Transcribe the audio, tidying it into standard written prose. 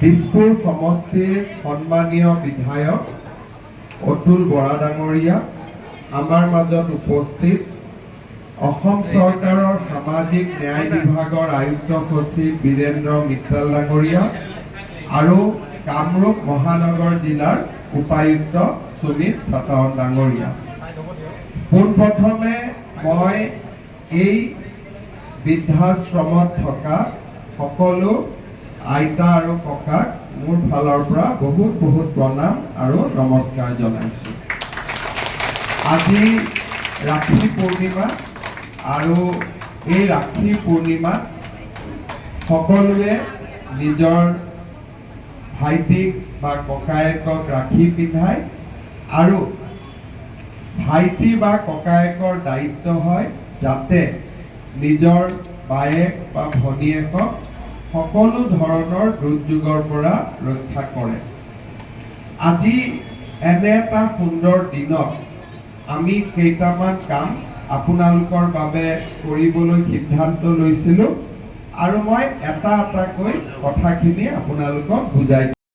দিছপুৰ সমষ্টিৰ সন্মানীয় বিধায়ক অতুল বৰা ডাঙৰীয়া, আমাৰ মাজত উপস্থিত অসম চৰকাৰৰ সামাজিক ন্যায় বিভাগৰ আয়ুক্ত সচিব বীৰেন্দ্ৰ মিত্তাল ডাঙৰীয়া আৰু কামৰূপ মহানগৰ জিলাৰ উপায়ুক্ত সুমিত চাটাৱন ডাঙৰীয়া। পোনপ্ৰথমে মই এই বৃদ্ধাশ্ৰমত থকা সকলো আইতা আৰু ককাক মোৰ ফালৰ পৰা বহুত বহুত প্ৰণাম আৰু নমস্কাৰ জনাইছোঁ। আজি ৰাখী পূৰ্ণিমা আৰু এই ৰাখী পূৰ্ণিমাত সকলোৱে নিজৰ ভাইটিক বা ককায়েকক ৰাখী পিন্ধায় আৰু ভাইটি বা ককায়েকৰ দায়িত্ব হয় যাতে নিজৰ বায়েক বা ভনীয়েকক সকলো ধৰণৰ দুৰ্যোগৰ পৰা ৰক্ষা কৰে। আজি এনে এটা সুন্দৰ দিনত আমি কেইটামান কাম আপোনালোকৰ বাবে কৰিবলৈ সিদ্ধান্ত লৈছিলোঁ আৰু মই এটা এটাকৈ কথাখিনি আপোনালোকক বুজাই